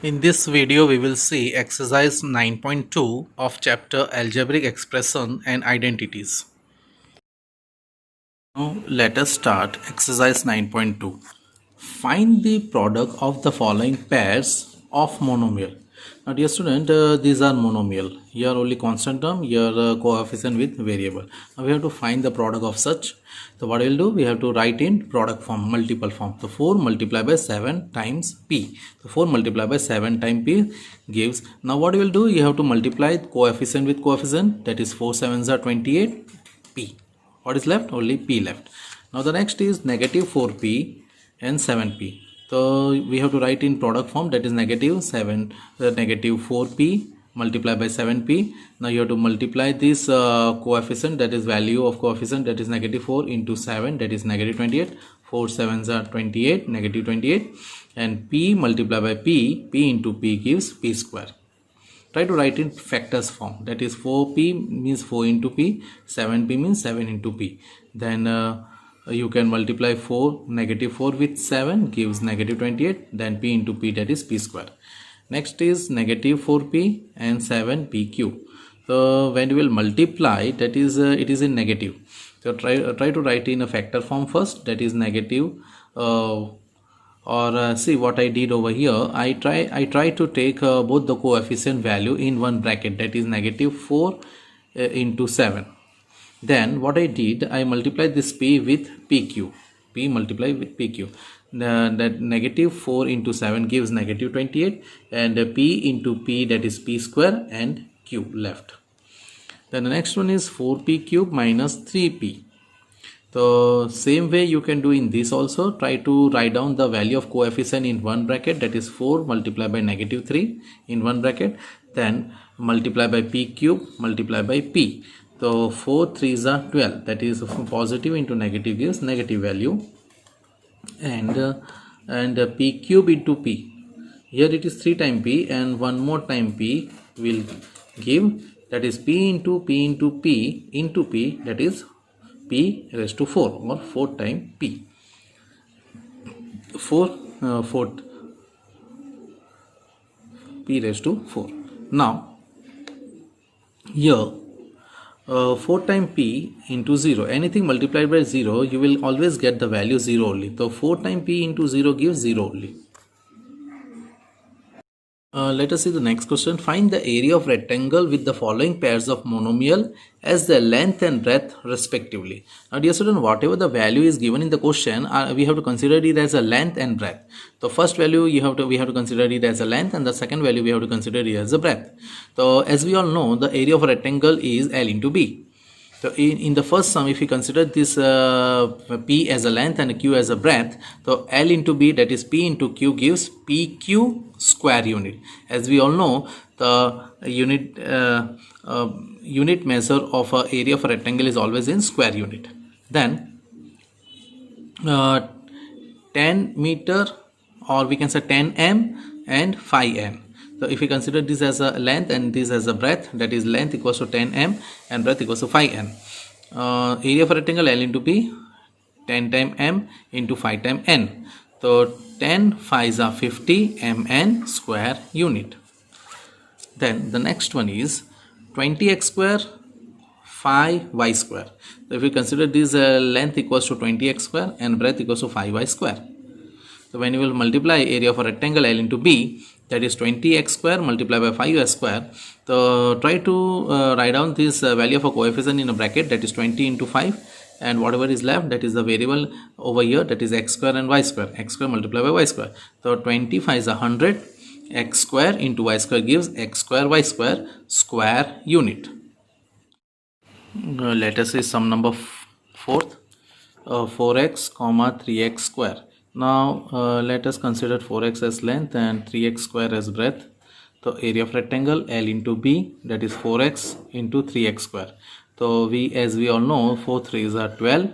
In this video, we will see exercise 9.2 of chapter Algebraic Expression and Identities. Now, let us start exercise 9.2. Find the product of the following pairs of monomial. Now, dear student, these are monomial. Here only constant term, here coefficient with variable. Now, we have to find the product of such. So, what we will do? We have to write in product form, multiple form. So, 4 multiplied by 7 times p. So, 4 multiplied by 7 times p gives. Now, what you will do? You have to multiply coefficient with coefficient. That is 4 sevens are 28 p. What is left? Only p left. Now, the next is negative 4p and 7p. So we have to write in product form, that is negative 4p multiplied by 7p. Now you have to multiply this coefficient, that is value of coefficient, that is negative 4 into 7, that is negative 28. 4 sevens are 28, negative 28, and p multiplied by p into p gives p square. Try to write in factors form, that is 4p means 4 into p, 7p means 7 into p. Then you can multiply negative 4 with 7 gives negative 28, then p into p, that is p square. Next is negative 4p and 7pq. So when you will multiply, that is it is in negative. So try to write in a factor form first, that is negative see what I did over here. I try to take both the coefficient value in one bracket, that is negative 4 into 7. Then what I did, I multiplied this p with pq. P multiply with pq. That negative 4 into 7 gives negative 28, and p into p, that is p square, and q left. Then the next one is 4p cube minus 3p. So same way you can do in this also. Try to write down the value of coefficient in one bracket, that is 4 multiplied by negative 3 in one bracket, then multiply by p cube multiply by p. So 4 3s are 12, that is positive into negative gives negative value, and p cube into p. Here it is 3 times p and one more time p will give, that is p into p into p into p, that is p raised to 4 or 4 times p. 4 p raised to 4. Now here 4 times p into 0, anything multiplied by 0 you will always get the value 0 only. So 4 times p into 0 gives 0 only. Let us see the next question. Find the area of rectangle with the following pairs of monomial as their length and breadth respectively. Now dear student, whatever the value is given in the question, we have to consider it as a length and breadth. The first value we have to consider it as a length, and the second value we have to consider it as a breadth. So as we all know, the area of a rectangle is L into B. So in the first sum, if we consider this p as a length and q as a breadth, so L into B, that is p into q, gives pq square unit. As we all know, the unit measure of a area of a rectangle is always in square unit. Then 10 meter, or we can say 10 m and 5 m. So if we consider this as a length and this as a breadth, that is length equals to 10 m and breadth equals to 5 m. Area of a rectangle L into P, 10 times m into 5 times n. So 10 5s are 50 mn square unit. Then the next one is 20x square 5y square. So if we consider this length equals to 20x square and breadth equals to 5y square. So when you will multiply area of a rectangle L into B, that is 20x square multiplied by 5y square. So try to write down this value of a coefficient in a bracket, that is 20 into 5, and whatever is left, that is the variable over here, that is x square and y square. X square multiplied by y square. So 25 is 100. X square into y square gives x square y square square unit. Let us see sum number 4th. 4x comma 3x square. Now let us consider 4x as length and 3x square as breadth. So area of rectangle L into B, that is 4x into 3x square. So as we all know, 4 3s are 12.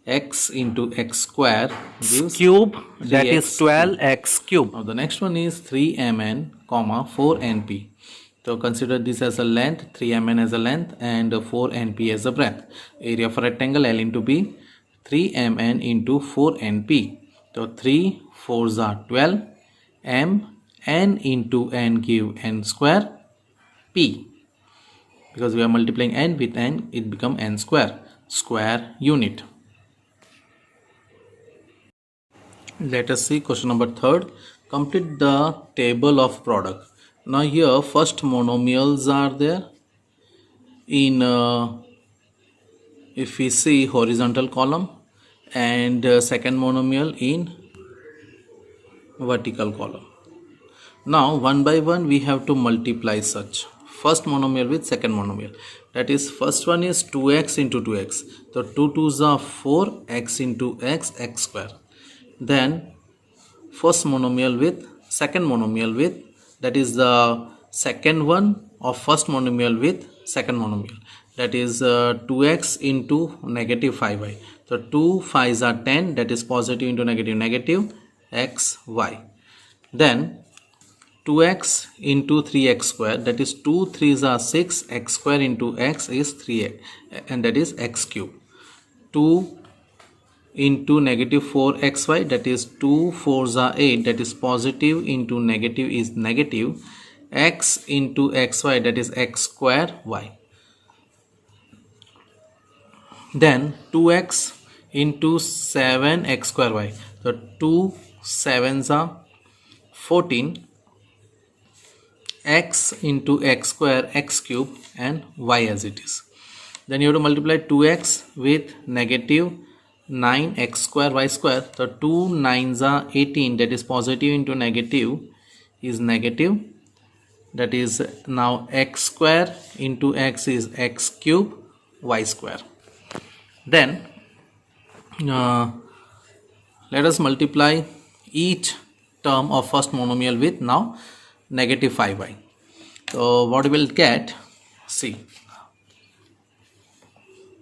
X into x square gives cube, that is 12x cube. Now the next one is 3mn comma 4np. So consider this as a length, 3mn as a length, and 4np as a breadth. Area of a rectangle L into B, 3mn into 4np. So 3 4s are 12, m n into n give n square p. Because we are multiplying n with n, it become n square unit. Let us see question number 3rd. Complete the table of product. Now here first monomials are there in if we see horizontal column, and second monomial in vertical column. Now one by one we have to multiply such first monomial with second monomial. That is, first one is 2x into 2x. So 2 2s are 4, x into x, x square. Then first monomial with second monomial with, that is the second one of first monomial with second monomial, that is 2x into negative 5y. So 2 5s are 10, that is positive into negative, negative xy. Then 2x into 3x square, that is 2 3s are 6, x square into x is 3x, and that is x cube. 2 into negative 4xy, that is 2 4s are 8, that is positive into negative is negative, x into xy, that is x square y. Then 2x into 7x square y, so 2 7s are 14, x into x square, x cube, and y as it is. Then you have to multiply 2x with negative 9x square y square. So 2 9s are 18, that is positive into negative is negative, that is now x square into x is x cube y square. Then let us multiply each term of first monomial with now negative 5y. So what we will get, see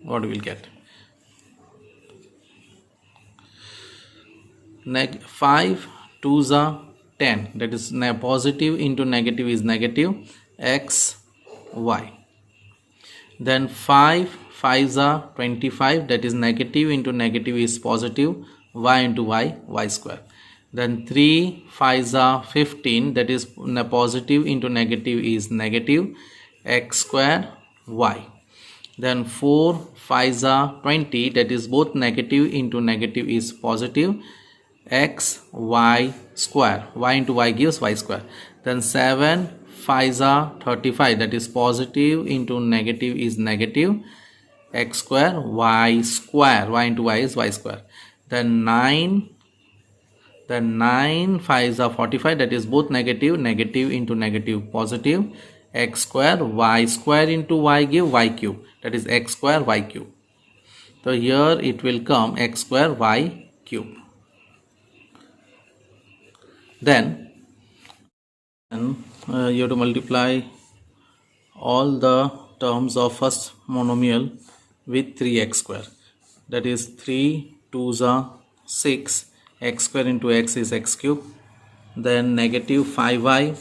what we will get. 5 2s are 10, that is positive into negative is negative x y. Then 5 5s are 25, that is negative into negative is positive, y into y, y square. Then 3 5s are 15, that is positive into negative is negative, x square y. Then 4 5s are 20, that is both negative into negative is positive, x y square, y into y gives y square. Then 7 5s are 35, that is positive into negative is negative, x square y square, y into y is y square. Then 9 5s are 45, that is both negative into negative positive, x square y square into y give y cube, that is x square y cube. So here it will come x square y cube. Then you have to multiply all the terms of first monomial with 3x square, that is 3 2s are 6, x square into x is x cube. Then negative 5y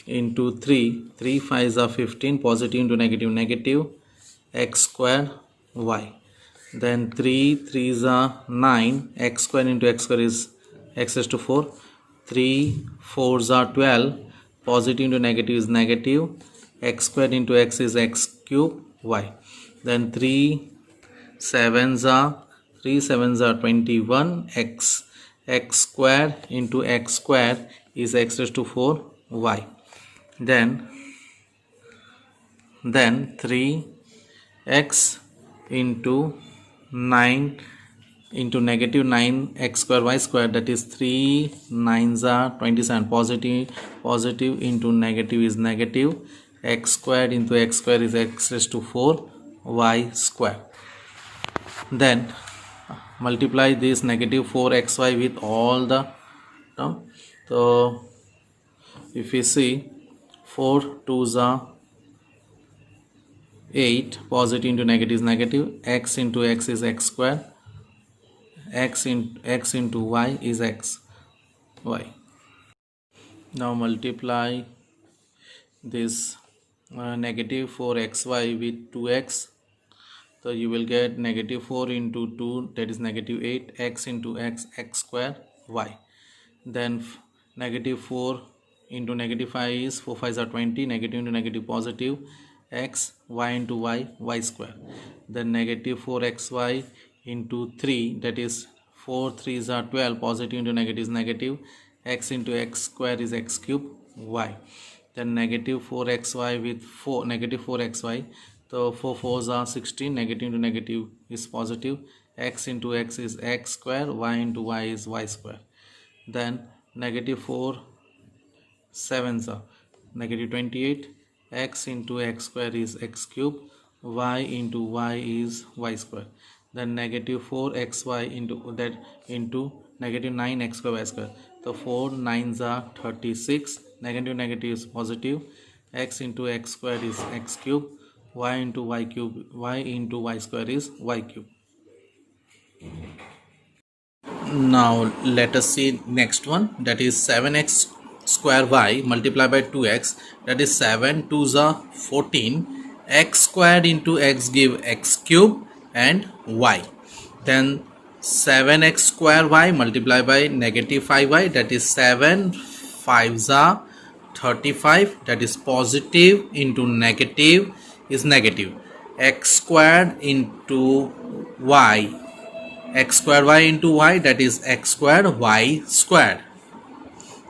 into 3 5s are 15, positive into negative, negative x square y. Then 3 3s are 9, x square into x square is x raised to 4, 3 4s are 12, positive into negative is negative, x square into x is x cube y. Then 3 7s are 21, x square into x square is x raised to 4 y. Then 3x into 9 into negative 9 x square y square, that is 3 9s are 27, positive into negative is negative, x squared into x square is x raised to 4 y square. Then multiply this negative 4xy with all the term. So if we see 4 2s are 8, positive into negative is negative, x into x is x square, x into y is x y. Now multiply this negative 4xy with 2x. So you will get negative 4 into 2, that is negative 8, x into x, x square y. Then negative 4 into negative 5 is 4 5s are 20, negative into negative positive, x, y into y square. Then negative 4xy into 3, that is 4 3s are 12, positive into negative is negative, x into x square is x cube, y. Then negative 4xy with 4 negative 4xy, so 4 4s are 16, negative into negative is positive, x into x is x square, y into y is y square. Then negative 4 7s are negative 28, x into x square is x cube, y into y is y square. Then negative 4xy into negative 9x square y square. So 4 9s are 36, negative negative is positive, x into x square is x cube, y into y cube, y into y square is y cube. Now let us see next one, that is 7x square y multiplied by 2x, that is 7 2s are 14, x squared into x give x cube and y. Then 7x square y multiplied by negative 5y, that is 7 5s are 35, that is positive into negative is negative, x squared into y, x squared y into y, that is x squared y squared.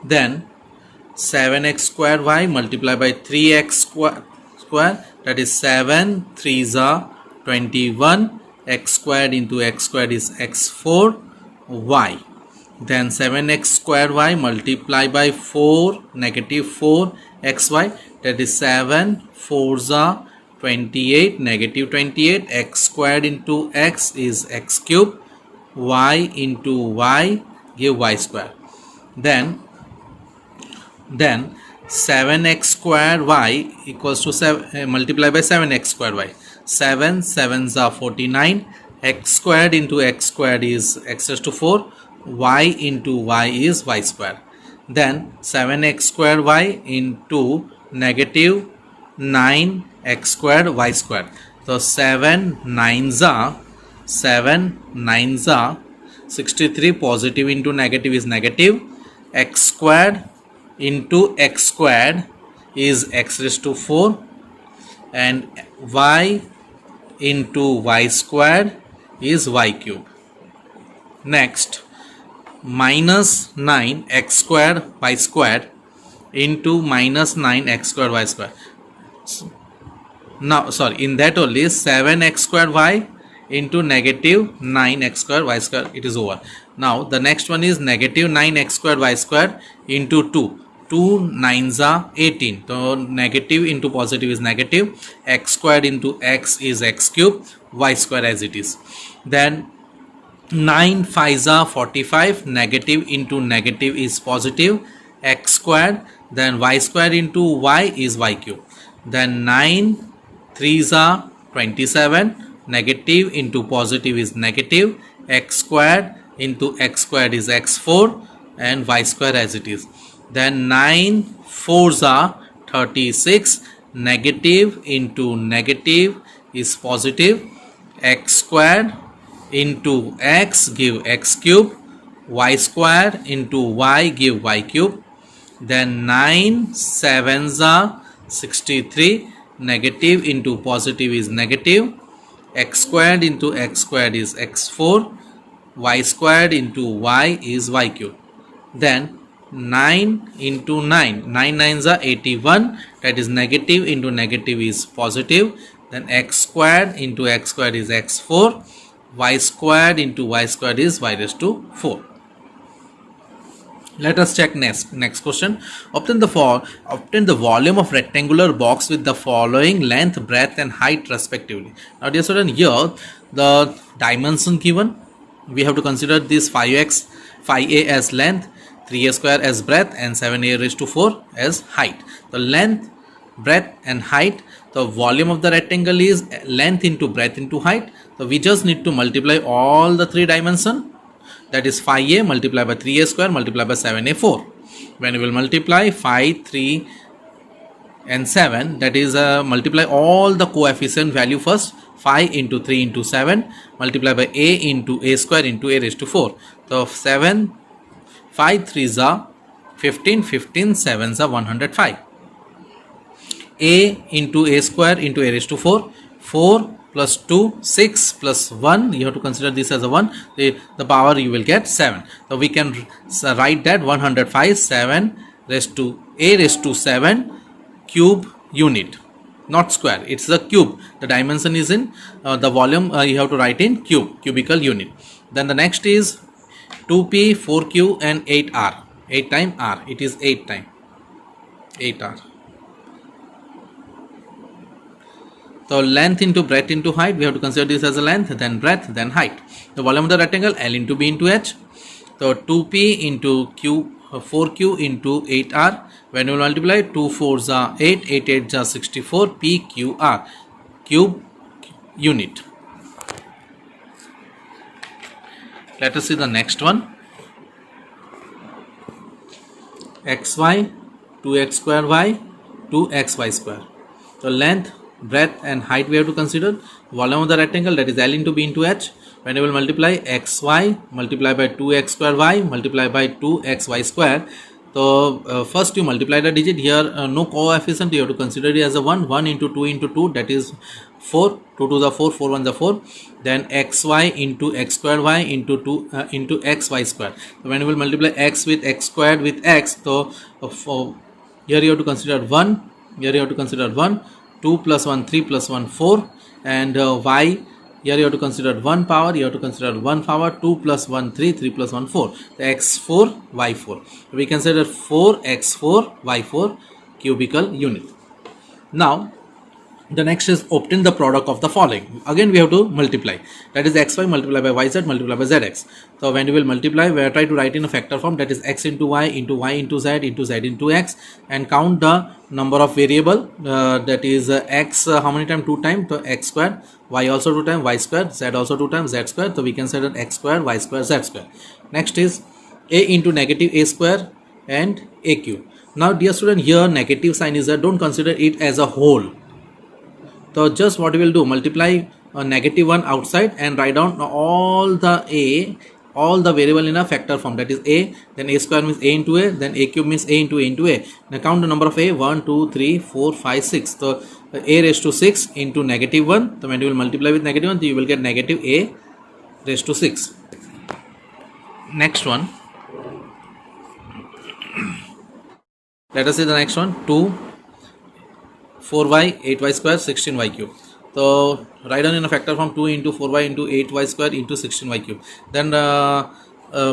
Then 7x squared y multiplied by 3x square, that is 7 3s are 21, x squared into x squared is x4 y. Then 7x squared y multiplied by 4 negative 4 xy, that is 7 4s are 28, negative 28, x squared into x is x cube, y into y give y square. Then 7x squared y equals to 7 multiplied by 7x squared y, 7 7s are 49, x squared into x squared is x raised to 4, y into y is y square. Then 7x squared y into negative 9x squared y square. So 7 9s are 63, positive into negative is negative, x squared into x squared is x raised to 4, and y into y squared is y cube. Next, minus 9 x squared y squared into minus 9 x squared y squared. Now sorry, in that only 7x squared y into negative 9x squared y square, it is over. Now the next one is negative 9x squared y squared into 2 9s are 18, so negative into positive is negative, x squared into x is x cube, y square as it is. Then 9 5s are 45, negative into negative is positive, x squared, then y squared into y is y cube. Then 9 3s are 27, negative into positive is negative, x squared into x squared is x4, and y square as it is. Then 9 4s are 36, negative into negative is positive, x squared into x give x cube, y square into y give y cube. Then 9 7s are 63, negative into positive is negative, x squared into x squared is x4, y squared into y is y cube. Then 9 into 9 9s are 81, that is negative into negative is positive, then x squared into x squared is x4, y squared into y squared is y raised to 4. Let us check next question. Obtain the volume of rectangular box with the following length, breadth and height respectively. Now dear student, here the dimension given, we have to consider this 5a as length, 3a square as breadth and 7a raised to 4 as height. The length, breadth and height, the volume of the rectangle is length into breadth into height. So we just need to multiply all the three dimension, that is 5a multiplied by 3a square multiplied by 7a 4. When we will multiply 5, 3 and 7, that is multiply all the coefficient value first, 5 into 3 into 7 multiplied by a into a square into a raised to 4. So 7 5 3s are 15, 15 sevens are 105. A into a square into a raised to 4, 4 plus 2, 6 plus 1, you have to consider this as a 1, the power you will get 7. So we can write that 105, 7 raised to a raised to 7 cube unit, not square, it's the cube. The dimension is in the volume, you have to write in cubical unit. Then the next is 2p, 4q and 8r. 8 times r, it is 8 times 8r. So length into breadth into height, we have to consider this as a length, then breadth, then height. The volume of the rectangle, L into B into H. So 2p into q, 4q into 8r. When you multiply, 2 4s are 8, 8 8s are 64, pqr, cube unit. Let us see the next one. xy, 2x square y, 2xy square. So length, breadth and height we have to consider. Volume of the rectangle, that is L into B into H. When you will multiply xy multiply by 2x square y multiply by 2xy square. So first you multiply the digit here, no coefficient, you have to consider it as a 1. 1 into 2, that is 4. 2 to the 4, 4 1 the 4. Then xy into x square y into 2 into xy square. So when you will multiply x with x squared with x, so here you have to consider 1. Here you have to consider 1. 2 plus 1, 3 plus 1, 4. And y, here you have to consider 1 power, you have to consider 1 power, 2 plus 1, 3, 3 plus 1, 4. The x4, y4. We consider 4x4, y4 cubical unit. Now, the next is obtain the product of the following. Again, we have to multiply. That is xy multiplied by yz multiplied by zx. So when you will multiply, we are trying to write in a factor form, that is x into y into z into x, and count the number of variable, that is x how many times? 2 times. So x square, y also 2 times, y square, z also 2 times, z square. So we can say that x square, y square, z square. Next is a into negative a square and a cube. Now dear student, here negative sign is there, don't consider it as a whole. So just what we will do, multiply a negative 1 outside and write down all the variable in a factor form, that is a, then a square means a into a, then a cube means a into a. Now count the number of a, 1 2 3 4 5 6. So a raised to 6 into negative 1. So when you will multiply with negative 1, you will get negative a raised to 6. Next one, let us see the next one. 2 4y 8y square 16y cube. So write down in a factor form 2 into 4y into 8y square into 16y cube. Then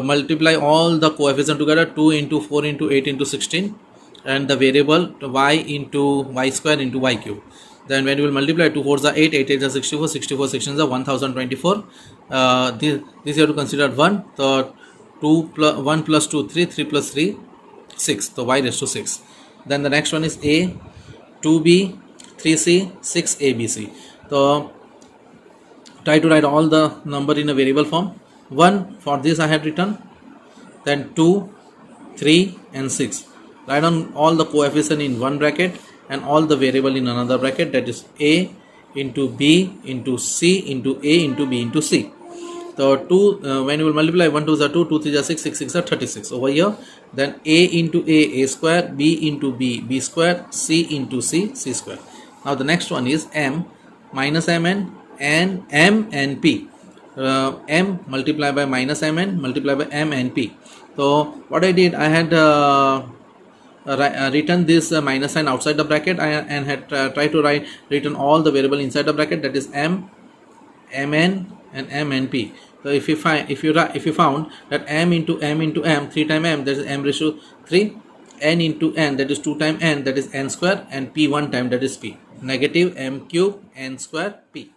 multiply all the coefficient together, 2 into 4 into 8 into 16, and the variable y into y square into y cube. Then when you will multiply, 2 4s are 8, 8 8s are 64, 64 16s are 1024. This you have to consider 1. So 1 plus 2 3, 3 plus 3 6. So y raised to 6. Then the next one is a, 2b, 3c, 6abc. So try to write all the number in a variable form. 1 for this I have written, then 2, 3 and 6. Write down all the coefficient in one bracket and all the variable in another bracket, that is a into b into c into a into b into c. So 2 when you will multiply, 1 2s are 2, 2 3s are 6, 6 6 are 36 over here. Then a into a square, b into b square, c into c square. Now the next one is m minus mn and m and p. M multiplied by minus mn multiplied by m and p. So what I did, I had written this minus sign outside the bracket and had tried to written all the variable inside the bracket, that is m, mn and m and p. So if you found that m into m 3 times m, that is m raised to 3, n into n, that is 2 times n, that is n square, and p 1 time, that is p, negative m cube n square p.